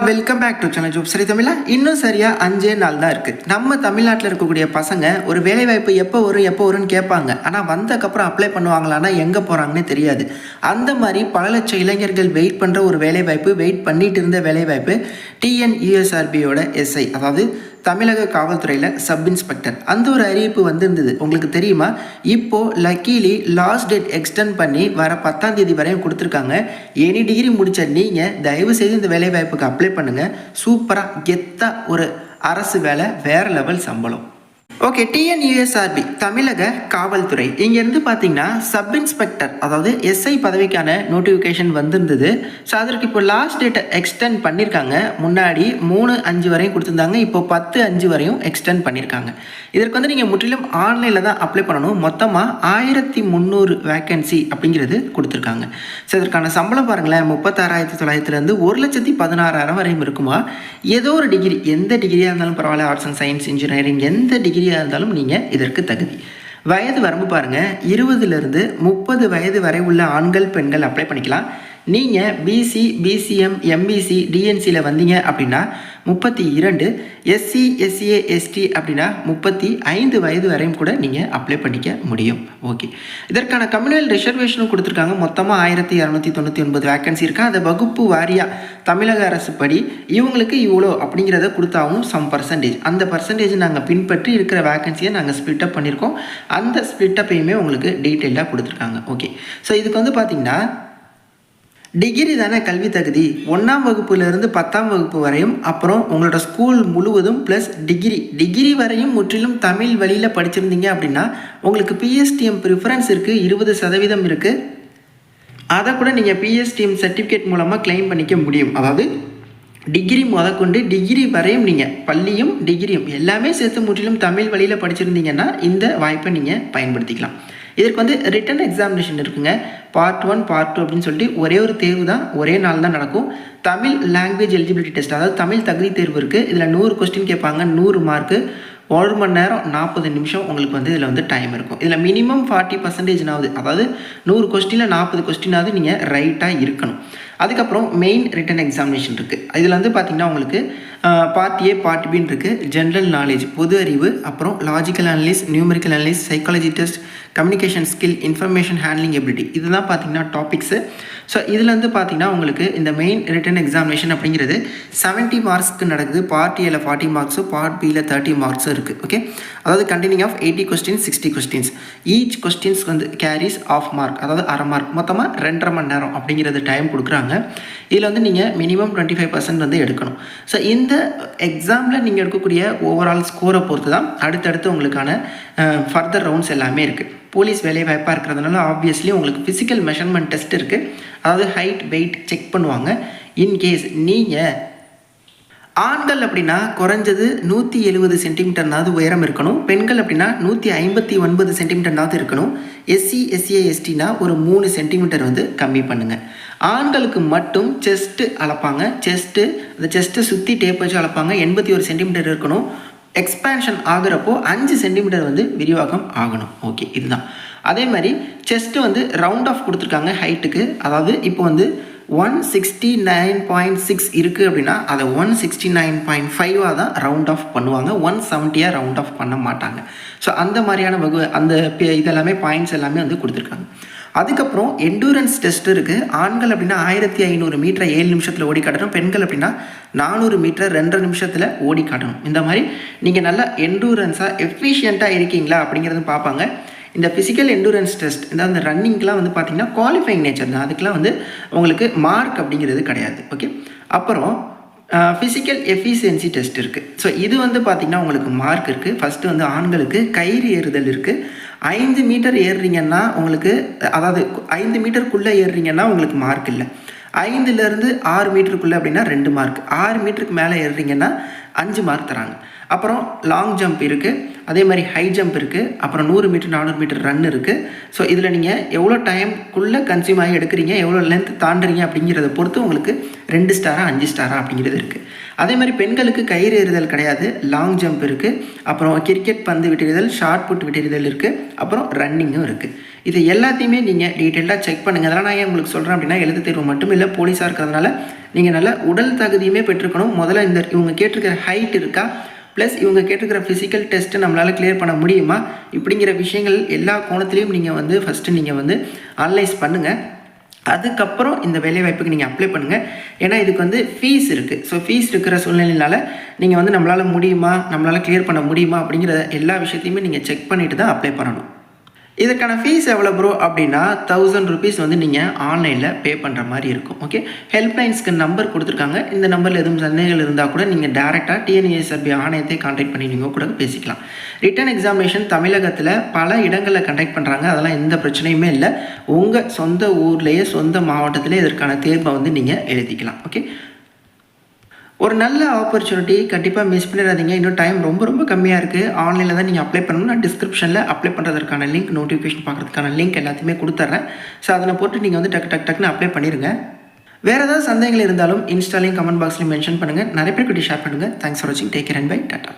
Welcome back to channel ஜூப் சரி தமிழா. இன்னும் சரியாக 5 நாள் தான் இருக்குது. நம்ம தமிழ்நாட்டில் இருக்கக்கூடிய பசங்க ஒரு வேலைவாய்ப்பு எப்போ வரும்னு கேட்பாங்க. ஆனால் வந்ததுக்கப்புறம் அப்ளை பண்ணுவாங்களான்னா எங்கே போகிறாங்கன்னே தெரியாது. அந்த மாதிரி பல லட்சம் இளைஞர்கள் வெயிட் பண்ணுற ஒரு வேலைவாய்ப்பு, வெயிட் பண்ணிட்டு இருந்த வேலைவாய்ப்பு TNUSRBயோட SI, அதாவது தமிழக காவல்துறையில் சப் இன்ஸ்பெக்டர். அந்த ஒரு அறிவிப்பு வந்திருந்தது. உங்களுக்கு தெரியுமா? இப்போது லக்கீலி லாஸ்ட் டேட் எக்ஸ்டெண்ட் பண்ணி வர 10ஆம் தேதி வரையும் கொடுத்துருக்காங்க. எனி டிகிரி முடித்த நீங்கள் தயவு செய்து இந்த வேலைவாய்ப்புக்கு அப்ளை பண்ணுங்கள். சூப்பராக கெத்தாக ஒரு அரசு வேலை, வேறு லெவல் சம்பளம். ஓகே, TNUSRB தமிழக காவல்துறை இங்கேருந்து பார்த்தீங்கன்னா சப் இன்ஸ்பெக்டர், அதாவது SI பதவிக்கான நோட்டிஃபிகேஷன் வந்திருந்தது. ஸோ அதற்கு இப்போ லாஸ்ட் டேட்டை எக்ஸ்டெண்ட் பண்ணியிருக்காங்க. முன்னாடி 3/5 வரையும் கொடுத்துருந்தாங்க, இப்போ 10/5 வரையும் எக்ஸ்டெண்ட் பண்ணியிருக்காங்க. இதற்கு வந்து நீங்கள் முற்றிலும் ஆன்லைனில் தான் அப்ளை பண்ணணும். மொத்தமாக 1300 வேக்கன்சி அப்படிங்கிறது கொடுத்துருக்காங்க. ஸோ இதற்கான சம்பளம் பாருங்களேன், 36,900 1,16,000 வரையும் இருக்குமா. ஏதோ ஒரு டிகிரி, எந்த டிகிரியாக இருந்தாலும் பரவாயில்ல, ஆர்ட்ஸ் அண்ட் சயின்ஸ், இன்ஜினியரிங், எந்த டிகிரியாக இருந்தாலும் நீங்கள் இதற்கு தகுதி. வயது வரம்பு பாருங்கள், 20லிருந்து 30 வயது வரை உள்ள ஆண்கள் பெண்கள் அப்ளை பண்ணிக்கலாம். நீங்கள் BC, BCM, MBC, DNCயில் வந்தீங்க அப்படின்னா 32, SC, SCA, ST அப்படின்னா 35 வயது வரையும் கூட நீங்கள் அப்ளை பண்ணிக்க முடியும். ஓகே, இதற்கான கம்யூனல் ரிசர்வேஷனும் கொடுத்துருக்காங்க. மொத்தமாக 1299 வேக்கன்சி இருக்கா. அதை வகுப்பு வாரியாக தமிழக அரசு படி இவங்களுக்கு இவ்வளோ அப்படிங்கிறத கொடுத்தாவும் சம் பர்சன்டேஜ், அந்த பர்சன்டேஜ் நாங்கள் பின்பற்றி இருக்கிற வேக்கன்சியை நாங்கள் ஸ்ப்ளிட்டப் பண்ணியிருக்கோம். அந்த ஸ்ப்ளிட்டப்பையுமே உங்களுக்கு டீட்டெயிலாக கொடுத்துருக்காங்க. ஓகே, ஸோ இதுக்கு வந்து பார்த்திங்கன்னா டிகிரி தானே கல்வி தகுதி. 1ஆம் வகுப்புலேருந்து 10ஆம் வகுப்பு வரையும், அப்புறம் உங்களோட ஸ்கூல் முழுவதும் ப்ளஸ் டிகிரி வரையும் முற்றிலும் தமிழ் வழியில் படிச்சிருந்தீங்க அப்படின்னா உங்களுக்கு PSTM ப்ரிஃபரன்ஸ் இருக்குது, 20% இருக்குது. அதை கூட நீங்கள் PSTM சர்டிஃபிகேட் மூலமாக கிளைம் பண்ணிக்க முடியும். அதாவது டிகிரி முதற்கொண்டு டிகிரி வரையும் நீங்கள் பள்ளியும் டிகிரியும் எல்லாமே சேர்த்து முற்றிலும் தமிழ் வழியில் படிச்சிருந்தீங்கன்னா இந்த வாய்ப்பை நீங்கள் பயன்படுத்திக்கலாம். இதற்கு வந்து ரிட்டன் எக்ஸாமினேஷன் இருக்குங்க. பார்ட் 1, பார்ட் 2 அப்படின்னு சொல்லிட்டு ஒரே ஒரு தேர்வு தான், ஒரே நாள் தான் நடக்கும். தமிழ் லாங்குவேஜ் எலிஜிபிலிட்டி டெஸ்ட், அதாவது தமிழ் தகுதி தேர்வு இருக்குது. இதில் 100 கொஸ்டின் கேட்பாங்க, 100 மார்க்கு, 1 மணி நேரம் 40 நிமிஷம் உங்களுக்கு வந்து இதில் வந்து டைம் இருக்கும். இதில் மினிமம் 40%, அதாவது 100 கொஸ்டினில் 40 கொஸ்டினாவது நீங்கள் ரைட்டாக இருக்கணும். அதுக்கப்புறம் மெயின் ரிட்டன் எக்ஸாமினேஷன் இருக்குது. இதில் வந்து பார்த்திங்கன்னா உங்களுக்கு பார்ட் A, பார்ட் Bன்னு இருக்குது. ஜென்ரல் நாலேஜ், பொது அறிவு, அப்புறம் logical Annalise, numerical Annalise, psychology test, communication skill, information handling ability, இதுதான் பார்த்திங்கன்னா டாபிக்ஸு. ஸோ இதில் வந்து பார்த்திங்கன்னா உங்களுக்கு இந்த மெயின் ரிட்டன் எக்ஸாமினேஷன் அப்படிங்கிறது 70 மார்க்ஸ்க்கு நடக்குது. பார்ட் Aல 40 மார்க்ஸும், பார்ட் Bல 30 மார்க்ஸும் இருக்குது. ஓகே, அதாவது continue of 80 questions, 60 questions. Each questions வந்து கேரிஸ் ஆஃப் மார்க், அதாவது அரை மார்க், மொத்தமாக 2.5 மணி நேரம் அப்படிங்கிறது டைம் கொடுக்குறாங்க. இதில் வந்து நீங்கள் மினிமம் 25% வந்து எடுக்கணும். ஸோ இந்த எக்ஸாமில் நீங்கள் எடுக்கக்கூடிய ஓவரால் ஸ்கோரை பொறுத்து தான் அடுத்தடுத்து உங்களுக்கான ஃபர்தர் ரவுண்ட்ஸ் எல்லாமே இருக்குது. போலீஸ் வேலை வாய்ப்பாக இருக்கிறதுனால ஆப்வியஸ்லி உங்களுக்கு ஃபிசிக்கல் மெஷர்மெண்ட் டெஸ்ட் இருக்குது. அதாவது ஹைட், வெயிட் செக் பண்ணுவாங்க. இன்கேஸ் நீங்கள் ஆண்கள் அப்படின்னா குறைஞ்சது 170 சென்டிமீட்டர்னாவது உயரம் இருக்கணும். பெண்கள் அப்படின்னா 159 சென்டிமீட்டர்னாவது இருக்கணும். SC, SCA, STனா ஒரு 3 சென்டிமீட்டர் வந்து கம்மி பண்ணுங்கள். ஆண்களுக்கு மட்டும் செஸ்ட்டு அளப்பாங்க. அந்த செஸ்ட்டை சுற்றி டேப் வச்சு அளப்பாங்க. 81 சென்டிமீட்டர் இருக்கணும். எக்ஸ்பேன்ஷன் ஆகிறப்போ 5 சென்டிமீட்டர் வந்து விரிவாக்கம் ஆகணும். ஓகே, இதுதான். அதே மாதிரி செஸ்ட்டு வந்து ரவுண்ட் ஆஃப் கொடுத்துருக்காங்க ஹைட்டுக்கு. அதாவது இப்போ வந்து 169.6 இருக்குது அப்படின்னா அதை 169.5 தான் ரவுண்ட் ஆஃப் பண்ணுவாங்க. 170 ரவுண்ட் ஆஃப் பண்ண மாட்டாங்க. ஸோ அந்த மாதிரியான அந்த இதெல்லாமே பாயிண்ட்ஸ் எல்லாமே வந்து கொடுத்துருக்காங்க. அதுக்கப்புறம் எண்டூரன்ஸ் டெஸ்ட் இருக்குது. ஆண்கள் அப்படின்னா 1500 மீட்டரை 7 நிமிஷத்தில் ஓடி காட்டணும். பெண்கள் அப்படின்னா 400 மீட்டர் 2.5 நிமிஷத்தில் ஓடி காட்டணும். இந்த மாதிரி நீங்கள் நல்லா எண்டூரன்ஸாக எஃபிஷியண்ட்டாக இருக்கீங்களா அப்படிங்கிறது பார்ப்பாங்க. இந்த ஃபிசிக்கல் எண்டூரன்ஸ் டெஸ்ட், இந்த ரன்னிங்க்கெலாம் வந்து பார்த்திங்கன்னா குவாலிஃபைங் நேச்சர் தான். அதுக்கெலாம் வந்து உங்களுக்கு மார்க் அப்படிங்கிறது கிடையாது. ஓகே, அப்புறம் ஃபிசிக்கல் எஃபிஷியன்சி டெஸ்ட் இருக்குது. ஸோ இது வந்து பார்த்திங்கன்னா உங்களுக்கு மார்க் இருக்குது. ஃபஸ்ட்டு வந்து ஆண்களுக்கு கயிறு ஏறுதல் இருக்குது. 5 மீட்டர் ஏறுறீங்கன்னா உங்களுக்கு, அதாவது 5 மீட்டருக்குள்ளே ஏறுறீங்கன்னா உங்களுக்கு மார்க் இல்லை. 5லேருந்து 6 மீட்டருக்குள்ளே அப்படின்னா 2 மார்க். 6 மீட்டருக்கு மேலே ஏறுறீங்கன்னா 5 மார்க் தராங்க. அப்புறம் லாங் ஜம்ப் இருக்குது. அதே மாதிரி ஹை ஜம்ப் இருக்குது, அப்புறம் 100 மீட்டர் 400 மீட்டர் ரன் இருக்குது. ஸோ இதில் நீங்கள் எவ்வளோ டைம்குள்ளே கன்சியூம் ஆகி எடுக்கிறீங்க, எவ்வளோ லென்த் தாண்டுறீங்க அப்படிங்கிறத பொறுத்து உங்களுக்கு 2 ஸ்டாரா 5 ஸ்டாரா அப்படிங்கிறது இருக்குது. அதே மாதிரி பெண்களுக்கு கயிறு எறிதல் கிடையாது, லாங் ஜம்ப் இருக்குது, அப்புறம் கிரிக்கெட் பந்து விட்டெறிதல், ஷார்ட் புட் விட்டெறிதல் இருக்குது, அப்புறம் ரன்னிங்கும் இருக்குது. இது எல்லாத்தையுமே நீங்கள் டீட்டெயிலாக செக் பண்ணுங்கள். அதெல்லாம் நான் ஏன் உங்களுக்கு சொல்கிறேன் அப்படின்னா, எழுத்து தேர்வு மட்டும் இல்லை, போலீஸாக இருக்கிறதுனால நீங்கள் நல்ல உடல் தகுதியுமே பெற்றுக்கணும். முதல்ல இவங்க கேட்டிருக்கிற ஹைட் இருக்கா, ப்ளஸ் இவங்க கேட்டிருக்கிற ஃபிசிக்கல் டெஸ்ட்டு நம்மளால் கிளியர் பண்ண முடியுமா, இப்படிங்கிற விஷயங்கள் எல்லா கோணத்துலேயும் நீங்கள் வந்து ஃபஸ்ட்டு நீங்கள் வந்து அனலைஸ் பண்ணுங்கள். அதுக்கப்புறம் இந்த வேலைவாய்ப்புக்கு நீங்கள் அப்ளை பண்ணுங்கள். ஏன்னா இதுக்கு வந்து ஃபீஸ் இருக்குது. ஸோ ஃபீஸ் இருக்கிற சூழ்நிலையினால நீங்கள் வந்து நம்மளால் முடியுமா, நம்மளால் கிளியர் பண்ண முடியுமா அப்படிங்கிற எல்லா விஷயத்தையுமே நீங்கள் செக் பண்ணிவிட்டு தான் அப்ளை பண்ணணும். இதற்கான ஃபீஸ் எவ்வளோ ப்ரோ அப்படின்னா, 1000 ருபீஸ் வந்து நீங்கள் ஆன்லைனில் பே பண்ணுற மாதிரி இருக்கும். ஓகே, ஹெல்ப்லைன்ஸ்க்கு நம்பர் கொடுத்துருக்காங்க. இந்த நம்பரில் எதுவும் சந்தேகங்கள் இருந்தால் கூட நீங்கள் டேரெக்டாக டிஎன்யூஎஸ்ஆர்பி ஆணையத்தை கான்டாக்ட் பண்ணி நீங்கள் கூட பேசிக்கலாம். ரிட்டன் எக்ஸாமினேஷன் தமிழகத்தில் பல இடங்களில் கண்டக்ட் பண்ணுறாங்க. அதெல்லாம் எந்த பிரச்சனையுமே இல்லை. உங்கள் சொந்த ஊர்லேயே சொந்த மாவட்டத்திலே இதற்கான தேர்வை வந்து நீங்கள் எழுதிக்கலாம். ஓகே, ஒரு நல்ல ஆப்பர்ச்சுனிட்டி, கண்டிப்பாக மிஸ் பண்ணிடாதீங்க. இன்னும் டைம் ரொம்ப ரொம்ப கம்மியாக இருக்குது. ஆன்லைனில் தான் நீங்கள் அப்ளை பண்ணணும். நான் டிஸ்கிரிப்ஷனில் அப்ளை பண்ணுறதுக்கான லிங்க், நோட்டிஃபிகேஷன் பார்க்குறதுக்கான லிங்க் எல்லாத்தையுமே கொடுத்துட்றேன். ஸோ அதில் போட்டு நீங்கள் வந்து டக்குன்னு அப்ளை பண்ணிடுங்க. வேறு ஏதாவது சந்தேகங்கள் இருந்தாலும் இன்ஸ்டாலையும் கமெண்ட் பாக்ஸ்லையும் மென்ஷன் பண்ணுங்கள். நிறைய பேர் ஷேர் பண்ணுங்கள். தேங்க்ஸ் ஃபார் வாட்சிங். Take care and bye. Tata.